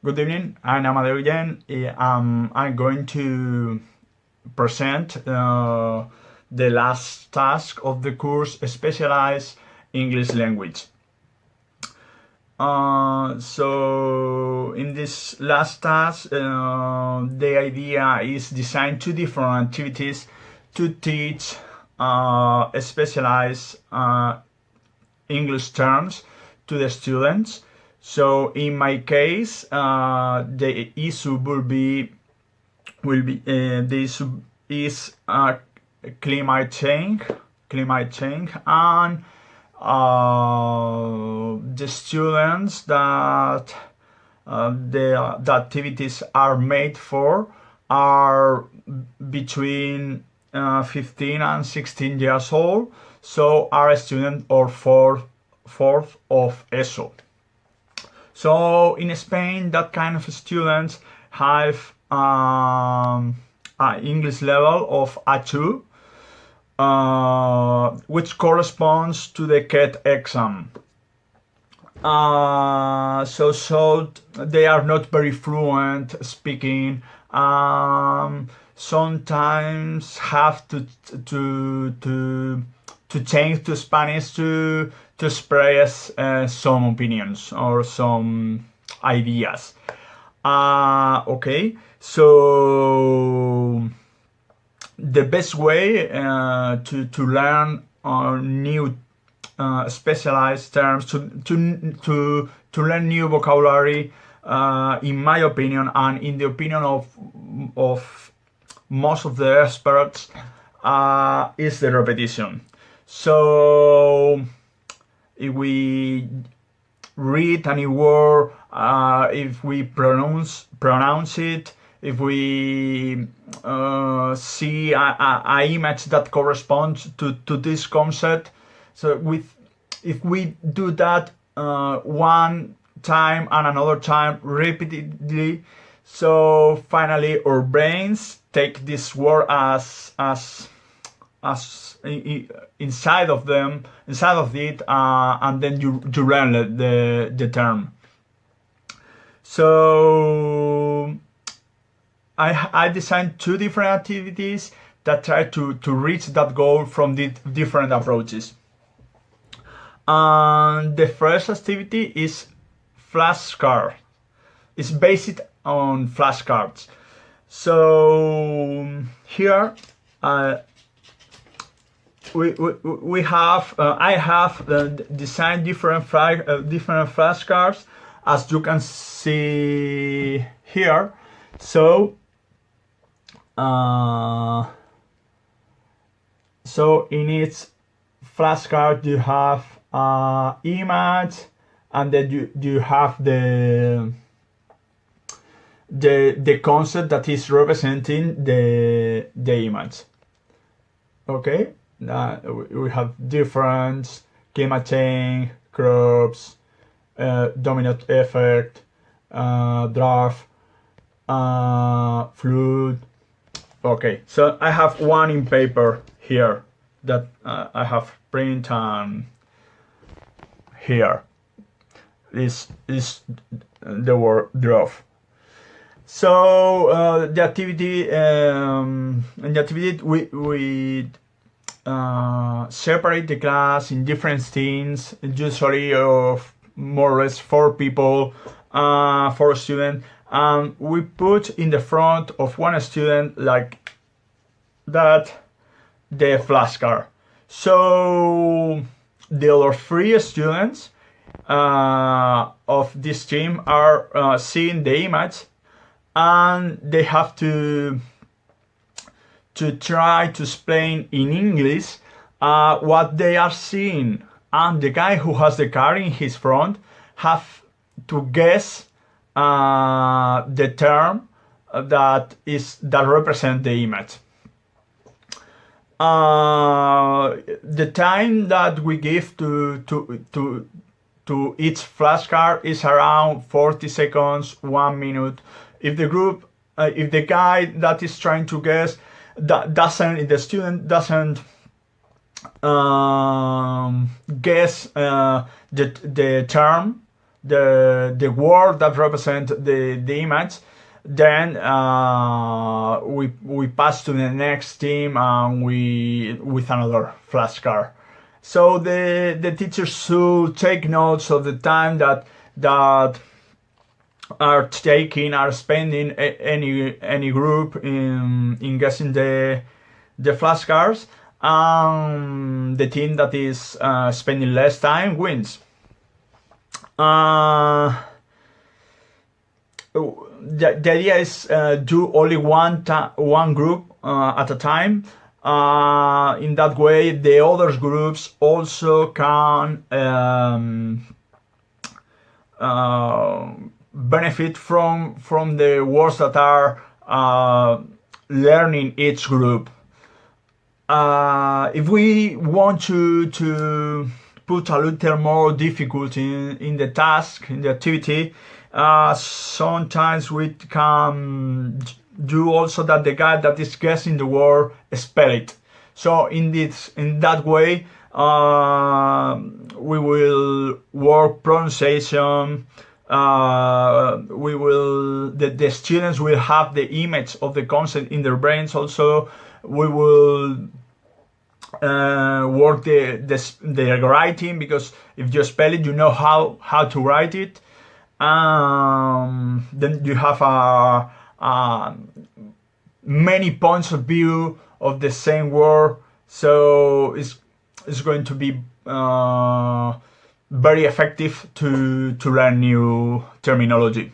Good evening, I'm Amadeo again. I'm going to present the last task of the course Specialized English Language. So in this last task, the idea is design two different activities to teach specialized English terms to the students. So in my case, the issue will be the issue is climate change, and the students that the activities are made for are between 15 and 16 years old, so are a student or fourth of ESO. So in Spain, that kind of students have an English level of A2, which corresponds to the CAT exam. So they are not very fluent speaking. Sometimes have to change to Spanish to express some opinions or some ideas. Okay, so the best way to learn new specialized terms, to learn new vocabulary, in my opinion and in the opinion of most of the experts, is the repetition. So if we read any word, if we pronounce it, if we see a image that corresponds to this concept, so if we do that one time and another time repeatedly, so finally our brains take this word as inside of it, and then you learn the term. So I designed two different activities that try to reach that goal from the different approaches. And the first activity is flashcard. It's based on flashcards. So here we have I have designed different flashcards, as you can see here. So in each flashcard you have image, and then you have the concept that is representing the image. Okay, we have different climate change, crops, domino effect, drought, flood. Okay, so I have one in paper here that I have print on here. This is the word drought. So the activity we separate the class in different teams, usually of more or less 4 people, 4 students. We put in the front of one student like that the flashcard. So the other 3 students of this team are seeing the image, and they have to try to explain in English what they are seeing, and the guy who has the card in his front have to guess the term that represents the image. The time that we give to each flashcard is around 40 seconds, 1 minute. If the guy that is trying to guess if the student doesn't guess the term, the word that represent the image, then we pass to the next team and we with another flashcard. So the teachers should take notes of the time that are spending any group in guessing the flashcards. The team that is spending less time wins. The idea is do only one group at a time. In that way, the other groups also can benefit from the words that are learning each group. If we want to put a little more difficulty in the task, in the activity, sometimes we can do also that the guy that is guessing the word spell it. So in that way, we will work pronunciation. The students will have the image of the concept in their brains. Also, we will work the writing, because if you spell it, you know how to write it. Then you have many points of view of the same word, so it's going to be very effective to learn new terminology.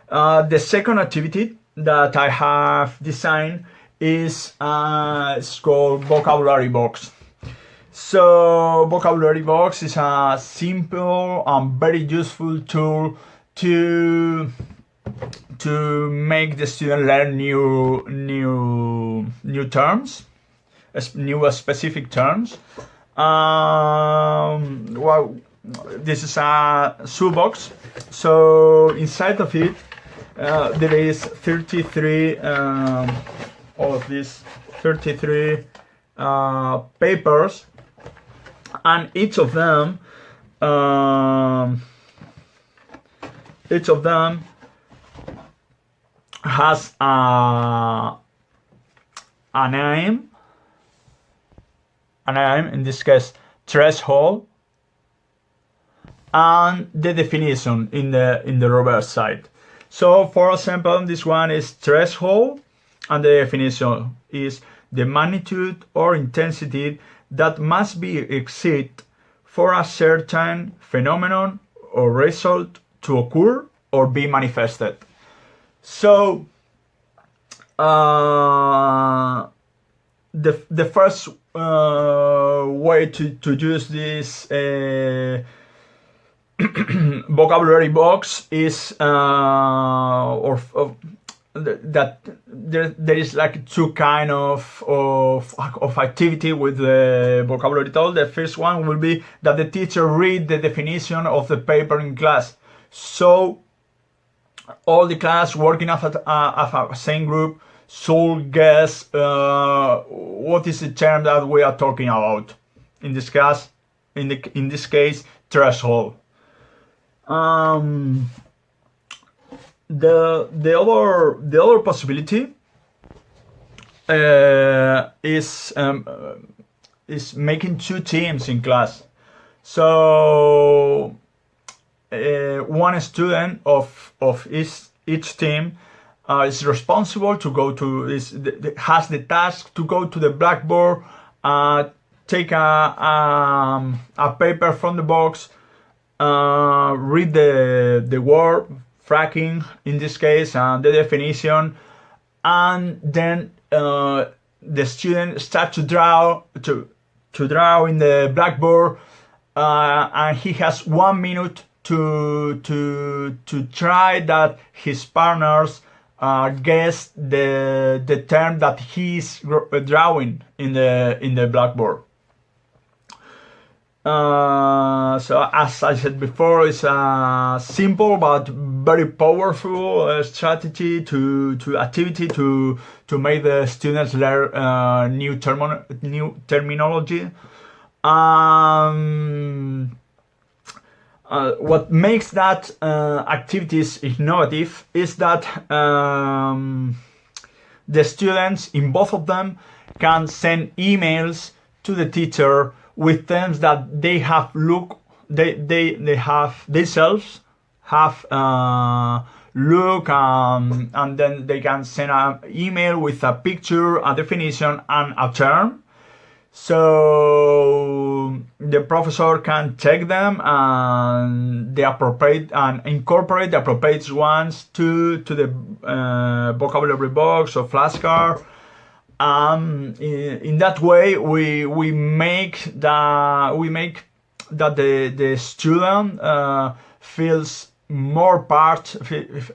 The second activity that I have designed is it's called Vocabulary Box. So Vocabulary Box is a simple and very useful tool to make the student learn new terms, new specific terms. Well, this is a shoebox. So inside of it, there is 33 all of these 33 papers, and each of them has a name. In this case, threshold, and the definition in the reverse side. So, for example, this one is threshold, and the definition is the magnitude or intensity that must be exceeded for a certain phenomenon or result to occur or be manifested. So, the first way to use this vocabulary box is that there is like two kind of activity with the vocabulary tool. The first one will be that the teacher read the definition of the paper in class. So all the class working as a same group should guess what is the term that we are talking about. In this case, threshold. The other possibility is making two teams in class. So one student of each team is responsible to go to has the task to go to the blackboard, take a paper from the box, read the word fracking in this case, and the definition, and then the student start to draw in the blackboard, and he has 1 minute to try that his partners guess the term that he's drawing in the blackboard. So as I said before, it's a simple but very powerful strategy to activity to make the students learn new terminology. what makes that activities innovative is that the students in both of them can send emails to the teacher with things that they have they have themselves have look and then they can send an email with a picture, a definition, and a term. So the professor can check them and incorporate the appropriate ones to the vocabulary box or flashcard. In that way, we make that the student feels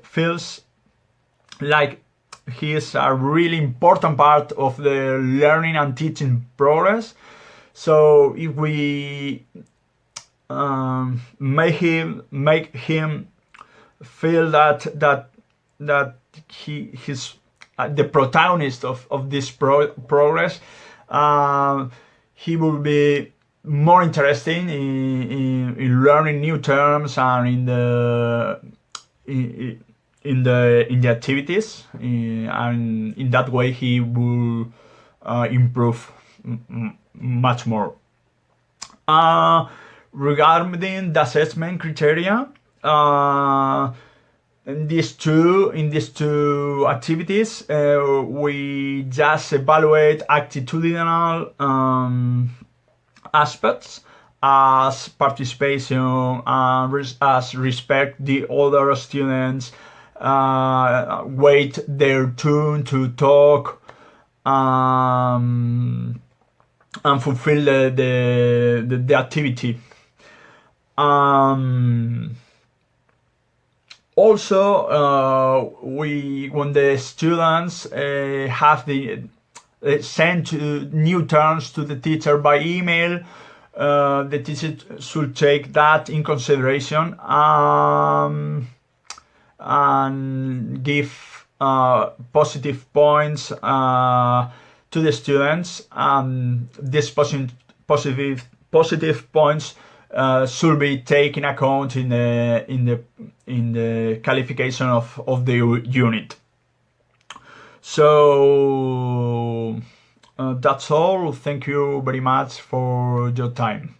feels like he is a really important part of the learning and teaching progress. So if we make him feel that he's the protagonist of this progress, he will be more interested in learning new terms and in the activities, and in that way he will improve much more. Regarding the assessment criteria, in these two activities, we just evaluate attitudinal aspects as participation, as respect the other students, wait their turn to talk, and fulfill the activity. Also, when the students have send new terms to the teacher by email, the teacher should take that in consideration and give positive points to the students. These positive points should be taken account in the qualification of the unit. So that's all. Thank you very much for your time.